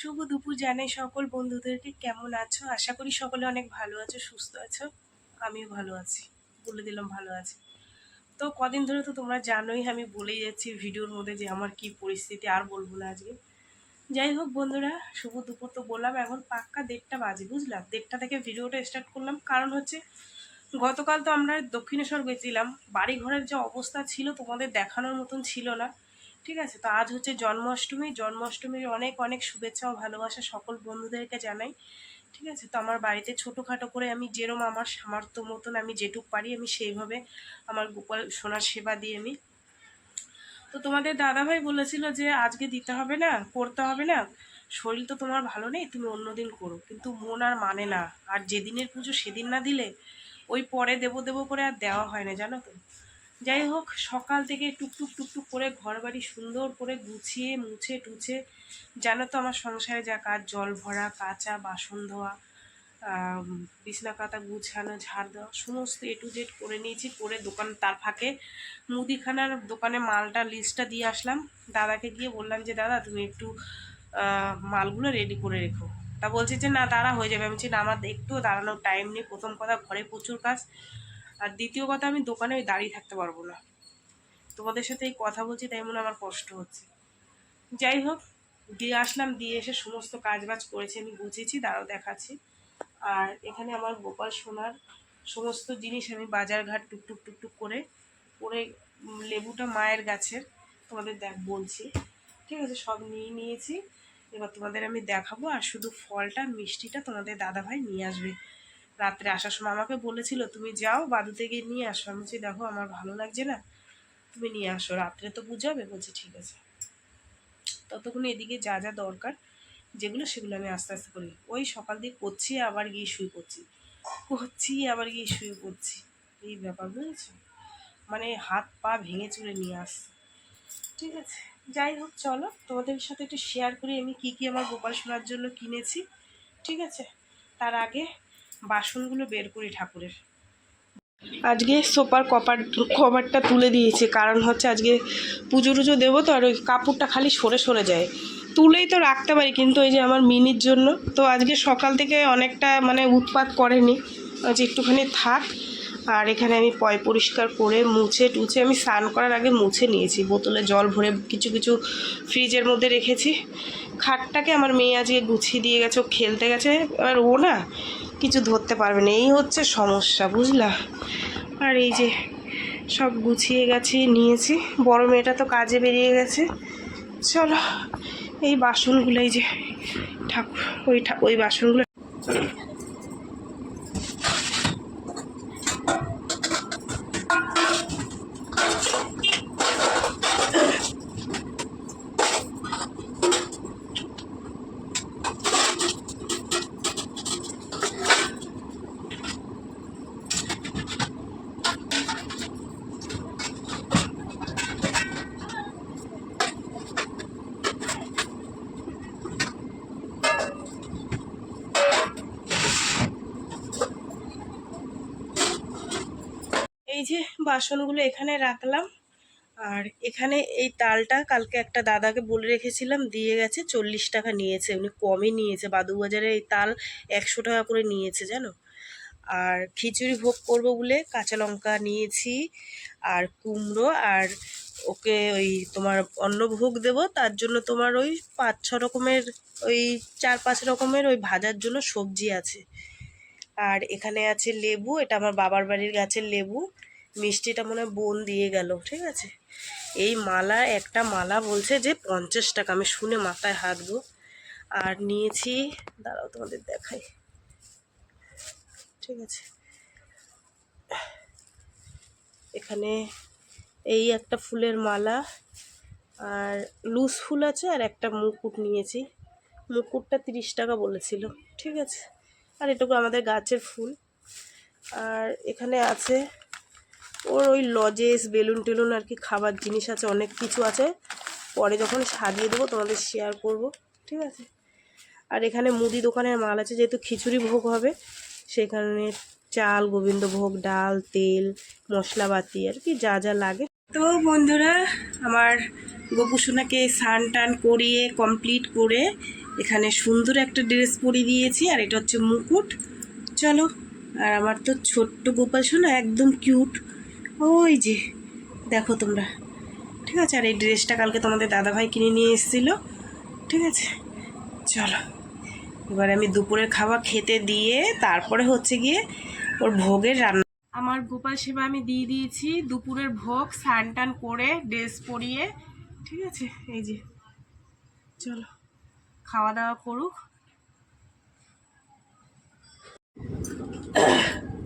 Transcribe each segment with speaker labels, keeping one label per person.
Speaker 1: শুভ দুপুর জানাই সকল বন্ধুদেরকে। কেমন আছো? আশা করি সকলে অনেক ভালো আছো, সুস্থ আছো। আমিও ভালো আছি, বলে দিলাম ভালো আছি। তো কদিন ধরে তো তোমরা জানোই, আমি বলেই যাচ্ছি ভিডিওর মধ্যে যে আমার কি পরিস্থিতি, আর বলবো না আজকে। যাই হোক বন্ধুরা, শুভ দুপুর তো বললাম, এখন পাক্কা 1:30 বাজে, বুঝলাম। 1:30 থেকে ভিডিওটা স্টার্ট করলাম, কারণ হচ্ছে গতকাল তো আমরা দক্ষিণেশ্বর গেছিলাম। বাড়ি ঘরের যে অবস্থা ছিল তোমাদের দেখানোর মতন ছিল না, ঠিক আছে। তো আজ হচ্ছে জন্মাষ্টমীর অনেক অনেক শুভেচ্ছা ও ভালোবাসা সকল বন্ধুদেরকে জানাই, ঠিক আছে। তো আমার বাড়িতে ছোটোখাটো করে আমি যেরম আমার সামর্থ্য মতন আমি যেটুক পারি আমি সেইভাবে আমার গোপাল সোনার সেবা দিয়ে আমি। তো তোমাদের দাদাভাই বলেছিল যে আজকে দিতে হবে না, করতে হবে না, শরীর তো তোমার ভালো নেই, তুমি অন্যদিন করো। কিন্তু মন আর মানে না, আর যেদিনের পুজো সেদিন না দিলে ওই পরে দেবো দেবো করে আর দেওয়া হয় না, জানো তো। যাই হোক, সকাল থেকে টুকটুক টুকটুক করে ঘর বাড়ি সুন্দর করে গুছিয়ে মুছে টুছে, জানো তো আমার সংসারে যা কাজ, জল ভরা, কাচা, বাসন ধোয়া, বিছনা কাতা গুছানো, ঝাড় দেওয়া, সমস্ত A to Z করে নিয়েছি। করে দোকান, তার ফাঁকে মুদিখানার দোকানে মালটা লিস্টটা দিয়ে আসলাম। দাদাকে গিয়ে বললাম যে দাদা তুমি একটু মালগুলো রেডি করে রেখো। তা বলছে যে না দাঁড়া, হয়ে যাবে। আমি বলছি না, আমার একটুও দাঁড়ানোর টাইম নেই। প্রথম কথা, ঘরে প্রচুর কাজ, আর দ্বিতীয় কথা, আমি দোকানে ওই দাঁড়িয়ে থাকতে পারবো না। তোমাদের সাথে এই কথা বলছি তাই মনে আমার কষ্ট হচ্ছে। যাই হোক, দিয়ে আসলাম, দিয়ে এসে সমস্ত কাজবাজ করেছি, আমি গুছিয়েছি, দাঁড়াও দেখাচ্ছি। আর এখানে আমার গোপাল সোনার সমস্ত জিনিস আমি বাজারঘাট টুকটুক টুকটুক করে করে লেবুটা মায়ের গাছের, তোমাদের বলছি, ঠিক আছে, সব নিয়ে নিয়েছি। এবার তোমাদের আমি দেখাবো। আর শুধু ফলটা মিষ্টিটা তোমাদের দাদাভাই নিয়ে আসবে রাত্রে আসার সময়। আমাকে বলেছিল তুমি যাও বাদুতে গিয়ে নিয়ে আসো। আমি বলছি দেখো আমার ভালো লাগছে না, তুমি নিয়ে আসো, রাত্রে তো বুঝাবে। বলছি ঠিক আছে। ততক্ষণ এদিকে যা যা দরকার যেগুলো সেগুলো আমি আস্তে আস্তে করি। ওই সকাল দিয়ে করছি, আবার গিয়ে শুয়ে পড়ছি, আবার গিয়ে শুয়ে পড়ছি, এই ব্যাপার, বুঝেছো। মানে হাত পা ভেঙে চুরে নিয়ে আসছে, ঠিক আছে। যাই হোক, চলো তোমাদের সাথে একটু শেয়ার করি আমি কি কি আমার গোপাল সোনার জন্য কিনেছি, ঠিক আছে। তার আগে বাসনগুলো বের করি ঠাকুরের। আজকে সোফার কভারটা তুলে দিয়েছি, কারণ হচ্ছে আজকে পুজো টুজো দেবো তো, আর ওই কাপড়টা খালি সরে সরে যায়। তুলেই তো রাখতে পারি, কিন্তু এই যে আমার মিনির জন্য তো আজকে সকাল থেকে অনেকটা মানে উৎপাত করেনি, যে একটুখানি থাক। আর এখানে আমি পরিষ্কার করে মুছে টুছে, আমি স্নান করার আগে মুছে নিয়েছি, বোতলে জল ভরে কিছু কিছু ফ্রিজের মধ্যে রেখেছি। খাটটাকে আমার মেয়ে আজকে গুছিয়ে দিয়ে গেছে, ও খেলতে গেছে, এবার ও না কিছু ধরতে পারবে না, এই হচ্ছে সমস্যা, বুঝলা। আর এই যে সব গুছিয়ে নিয়েছি। বড় মেয়েটা তো কাজে বেরিয়ে গেছে। চলো, এই বাসনগুলো, এই যে ঠাকুর, ওই বাসনগুলো এই যে বাসনগুলো এখানে রাখলাম। আর এখানে এই তালটা কালকে একটা দাদাকে বলে রেখেছিলাম, দিয়ে গেছে, 40 টাকা নিয়েছে, উনি কমই নিয়েছে। বাদুবাজারে এই তাল 100 টাকা করে নিয়েছে, জানো। আর খিচুড়ি ভোগ করবো বলে কাঁচা লঙ্কা নিয়েছি, আর কুমড়ো, আর ওকে ওই তোমার অন্নভোগ দেবো, তার জন্য তোমার ওই 5-6 রকমের, ওই 4-5 রকমের ওই ভাজার জন্য সবজি আছে। আর এখানে আছে লেবু, এটা আমার বাবার বাড়ির গাছের লেবু। মিষ্টিটা মনে হয় বোন দিয়ে গেল, ঠিক আছে। এই মালা, একটা মালা বলছে যে 50 টাকা, আমি শুনে মাথায় হাত গো। আর নিয়েছি, দাঁড়াও তোমাদের দেখাই, ঠিক আছে। এখানে এই একটা ফুলের মালা, আর লুজ ফুল আছে, আর একটা মুকুট নিয়েছি। মুকুটটা 30 টাকা বলেছিল, ঠিক আছে। আর এটুকু আমাদের গাছের ফুল। আর এখানে আছে ওর ওই লজেস, বেলুন টেলুন, আর কি খাবার জিনিস আছে, অনেক কিছু আছে। পরে যখন সাজিয়ে দেবো তোমাদের শেয়ার করব, ঠিক আছে। আর এখানে মুদি দোকানের মাল আছে, যেহেতু খিচুড়ি ভোগ হবে সেখানে চাল, গোবিন্দভোগ, ডাল, তেল, মশলাপাতি, আর কি যা যা লাগে। তো বন্ধুরা, আমার গোপুসোনাকে স্নান টান করিয়ে কমপ্লিট করে এখানে সুন্দর একটা ড্রেস পরিয়ে দিয়েছি, আর এটা হচ্ছে মুকুট। চলো, আর আমার তো ছোট্ট গোপাল সোনা একদম কিউট, ওই যে দেখো তোমরা, ঠিক আছে। আর এই ড্রেসটা কালকে তোমাদের দাদাভাই কিনে নিয়ে এসেছিলো, ঠিক আছে। চলো, এবার আমি দুপুরের খাবার খেতে দিয়ে তারপরে হচ্ছে গিয়ে ওর ভোগের রান্না। আমার গোপাল সেবা আমি দিয়ে দিয়েছি, দুপুরের ভোগ স্নান টান করে ড্রেস পরিয়ে, ঠিক আছে। এই যে চলো খাওয়া দাওয়া করুক।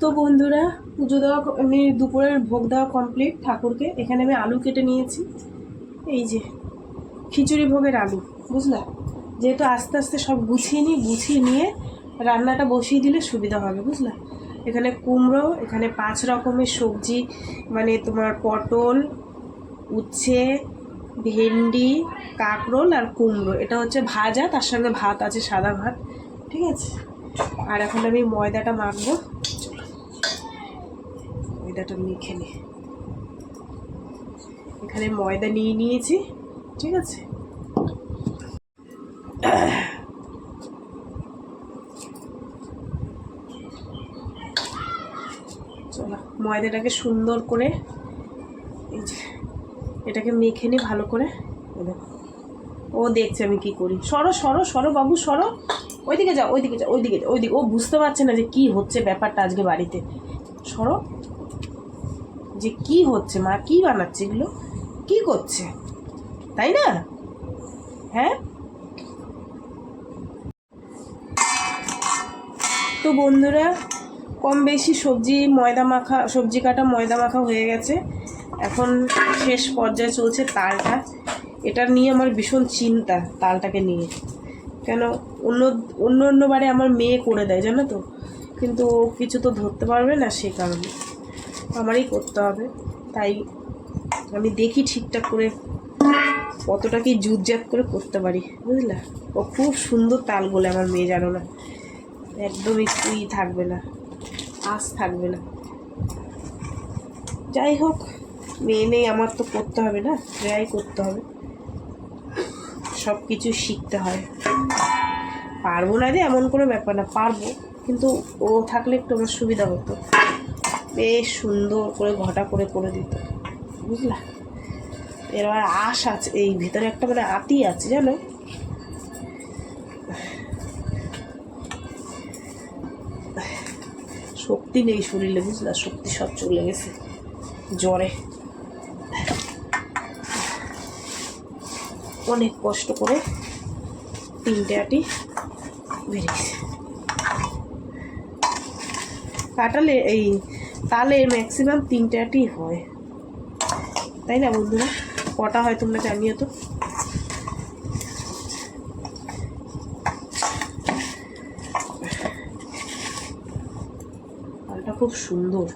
Speaker 1: তো বন্ধুরা, পুজো দেওয়া, আমি দুপুরের ভোগ দেওয়া কমপ্লিট ঠাকুরকে। এখানে আমি আলু কেটে নিয়েছি, এই যে খিচুড়ি ভোগের আলু, বুঝলা। যেহেতু আস্তে আস্তে সব গুছিয়ে নিয়ে রান্নাটা বসিয়ে দিলে সুবিধা হবে, বুঝলা। এখানে কুমড়ো, এখানে 5 রকমের সবজি, মানে তোমার পটল, উচ্ছে, ভেন্ডি, কাঁকরোল আর কুমড়ো। এটা হচ্ছে ভাজা, তার সঙ্গে ভাত আছে, সাদা ভাত, ঠিক আছে। আর এখন আমি ময়দাটা মাখবো, ময়দাটা মেখে নিই। এখানে ময়দা নিয়ে নিয়েছি, ঠিক আছে। চলো ময়দাটাকে সুন্দর করে, এই যে এটাকে মেখে নিই ভালো করে। ও দেখছে আমি কি করি। সরো সরো সরো বাবু, সরো, ওইদিকে যাও, ওইদিকে যাও, ওইদিকে ওইদিকে। ও বুঝতে পারছে না যে কি হচ্ছে ব্যাপারটা আজকে বাড়িতে। সরো, যে কি হচ্ছে, মা কি বানাচ্ছে, এগুলো কি করছে, তাই না? হ্যাঁ। তো বন্ধুরা, কম বেশি সবজি কাটা ময়দা মাখা হয়ে গেছে। এখন শেষ পর্যায়ে চলছে তালটা। এটা নিয়ে আমার ভীষণ চিন্তা, তালটাকে নিয়ে। কেন, অন্য বারে আমার মেয়ে করে দেয় জানো তো, কিন্তু ও কিছু তো ধরতে পারবে না, সে কারণে আমারই করতে হবে। তাই আমি দেখি ঠিকঠাক করে কতটা কি জুতজাত করে করতে পারি, বুঝলা। ও খুব সুন্দর তাল বলে আমার মেয়ে, জানো না, একদম একটুই থাকবে না, আঁচ থাকবে না। যাই হোক, মেয়ে নেই, আমার তো করতে হবে না, ট্রাই করতে হবে, সব কিছু শিখতে হয়। পারবো না যে এমন কোনো ব্যাপার না, পারবো, কিন্তু ও থাকলে একটু আমার সুবিধা হতো, বেশ সুন্দর করে ঘটা করে করে দিত, বুঝলা। এবার আঁশ আছে এই ভিতরে, একটা মানে আতি আছে জানো। শক্তি নেই শরীরে, বুঝলা, শক্তি সব চলে গেছে জ্বরে। অনেক কষ্ট করে 3টে আটি বেরিয়েছে। কাটালে এই তালে ম্যাক্সিমাম 3টে আটি হয়, তাই না বন্ধুরা? কটা হয় তোমরা জানিও তো। তালটা খুব সুন্দর।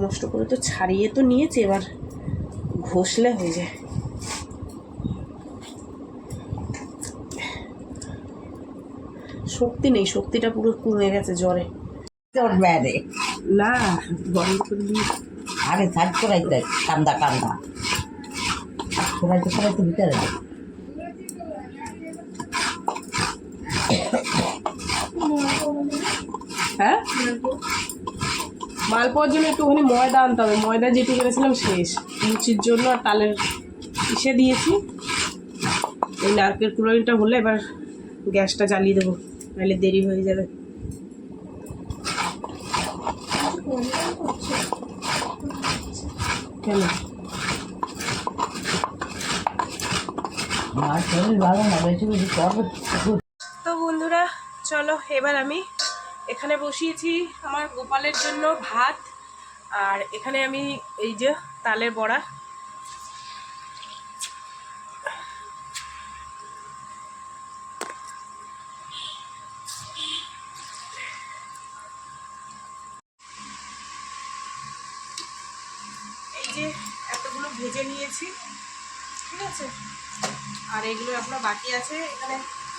Speaker 1: কষ্ট করে তো ছাড়িয়ে তো নিয়েছে, এবার ঘষলে হয়ে যায়। শক্তি নেই, শক্তিটা পুরো কমে গেছে জ্বরে। না বন্ধ করে দিই,
Speaker 2: আরে সাইড করাই দেয়, কান্দা সবাইতে ভিতরে।
Speaker 1: হ্যাঁ, মালপোয়ার জন্য একটুখানি ময়দা আনতে হবে, ময়দা যেটুকু এনেছিলাম শেষ। লুচির জন্য আর তালের ইসে দিয়েছি। এই নারকেল কুড়াইটা হলে এবার গ্যাসটা জ্বালিয়ে দেবো, নাহলে দেরি হয়ে যাবে। কেন? তো বন্ধুরা, চলো এবার আমি এখানে বসিয়েছি আমার গোপালের জন্য ভাত, আর এখানে আমি এই যে তালের বড়া, এই যে এতগুলো ভেজে নিয়েছি, ঠিক আছে। আর এগুলো আপনার বাকি আছে। এখানে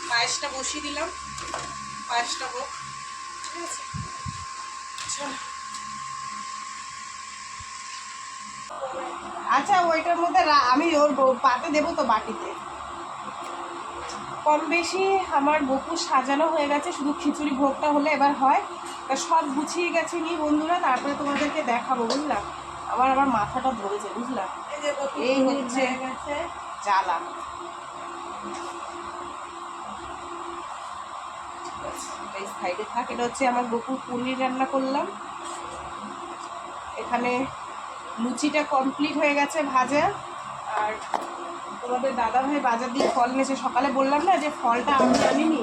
Speaker 1: পায়েসটা বসিয়ে দিলাম, পায়েসটা হোক, ঠিক আছে। চলো আচ্ছা ওইটার মধ্যে আমি ওর পাতে দেবো তো বাটিতে। কম বেশি আমার বকু সাজানো হয়ে গেছে, শুধু খিচুড়ি ভোগটা হলে এবার হয়। তা সব গুছিয়ে গেছে নি বন্ধুরা, তারপরে তোমাদেরকে দেখাবো বুঝলাম। আমার মাথাটা ধরেছে বুঝলাম, এই হচ্ছে জ্বালা। এই সাইডে থাক, এটা হচ্ছে আমার বকুর পনির রান্না করলাম। এখানে লুচিটা কমপ্লিট হয়ে গেছে ভাজা। আর তোমাদের দাদাভাই বাজার দিয়ে ফল এনেছে, সকালে বললাম না যে ফলটা আমি আনিনি,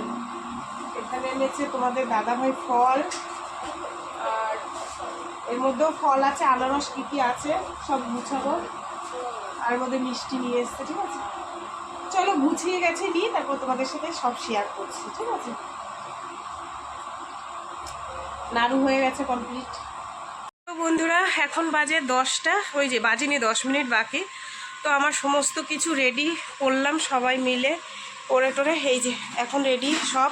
Speaker 1: এখানে এনেছে তোমাদের দাদাভাই ফল। আর এর মধ্যেও ফল আছে, আনারস কী কী আছে সব গুছাবো। আর এর মধ্যে মিষ্টি নিয়ে এসছে, ঠিক আছে। চলো গুছিয়ে গেছে নিয়ে তারপর তোমাদের সাথে সব শেয়ার করছি, ঠিক আছে। নাড়ু হয়ে গেছে কমপ্লিট। তো বন্ধুরা এখন বাজে 10টা, ওই যে বাজেনি 10 মিনিট বাকি। তো আমার সমস্ত কিছু রেডি করলাম সবাই মিলে করে টোরে, এই যে এখন রেডি সব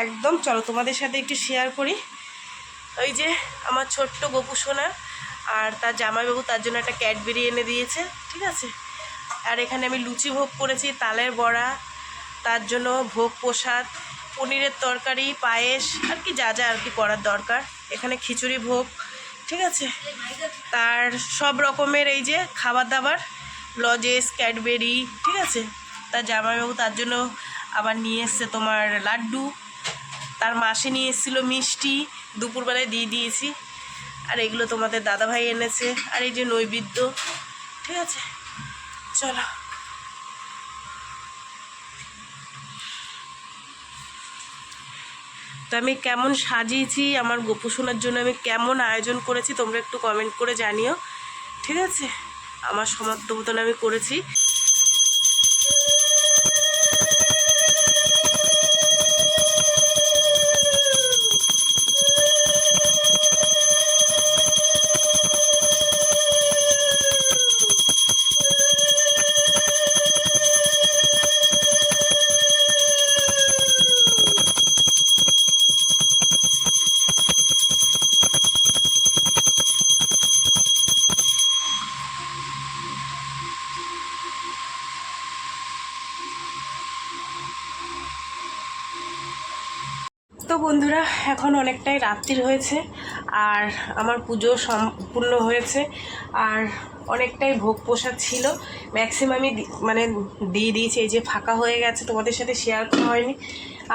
Speaker 1: একদম। চলো তোমাদের সাথে একটু শেয়ার করি। ওই যে আমার ছোট্ট গপু সোনা আর তার জামাইবাবু তার জন্য একটা ক্যাডবেরি এনে দিয়েছে, ঠিক আছে। আর এখানে আমি লুচি ভোগ করেছি, তালের বড়া, তার জন্য ভোগ প্রসাদ, পনিরের তরকারি, পায়েস, আর কি যা যা আর কি করার দরকার। এখানে খিচুড়ি ভোগ, ঠিক আছে। তার সব রকমের এই যে খাবার দাবার, লজেস, ক্যাডবেরি, ঠিক আছে। তার জামাইবাবু তার জন্য আবার নিয়ে এসছে তোমার লাড্ডু, তার মাসে নিয়ে এসেছিলো মিষ্টি, দুপুরবেলায় দিয়ে দিয়েছি। আর এগুলো তোমাদের দাদাভাই এনেছে, আর এই যে নৈবেদ্য, ঠিক আছে। চলো তো আমি কেমন সাজিয়েছি, আমার গপু সোনার জন্য আমি কেমন আয়োজন করেছি তোমরা একটু কমেন্ট করে জানিও, ঠিক আছে। আমার সামর্থ্য মতন আমি করেছি। তো বন্ধুরা এখন অনেকটাই রাত্রির হয়েছে, আর আমার পুজো সম্পূর্ণ হয়েছে। আর অনেকটাই ভোগ প্রসাদ ছিল, ম্যাক্সিমামই মানে দিয়ে দিয়েছি। এই যে ফাঁকা হয়ে গেছে, তোমাদের সাথে শেয়ার করা হয়নি।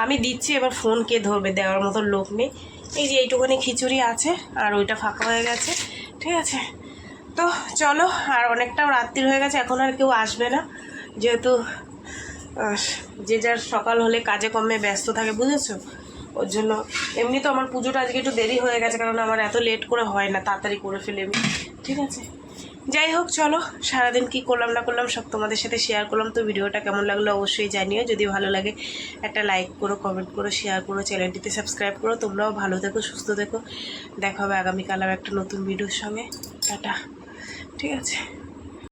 Speaker 1: আমি দিচ্ছি, এবার ফোন কে ধরবে, দেওয়ার মতো লোক নেই। এই যে এইটুখানি খিচুড়ি আছে, আর ওইটা ফাঁকা হয়ে গেছে, ঠিক আছে। তো চলো, আর অনেকটাও রাত্রির হয়ে গেছে, এখন আর কেউ আসবে না, যেহেতু যে যার সকাল হলে কাজে কর্মে ব্যস্ত থাকে, বুঝেছো। ওর জন্য এমনি তো আমার পুজোটা আজকে একটু দেরি হয়ে গেছে, কারণ আমার এত লেট করে হয় না, তাড়াতাড়ি করে ফেলে আমি, ঠিক আছে। যাই হোক চলো, সারাদিন কি করলাম না করলাম সব তোমাদের সাথে শেয়ার করলাম। তো ভিডিওটা কেমন লাগলো অবশ্যই জানিও, যদি ভালো লাগে একটা লাইক করো, কমেন্ট করো, শেয়ার করো, চ্যানেলটিতে সাবস্ক্রাইব করো। তোমরাও ভালো থেকো, সুস্থ থেকো। দেখা হবে আগামীকাল একটা নতুন ভিডিওর সঙ্গে। টাটা, ঠিক আছে।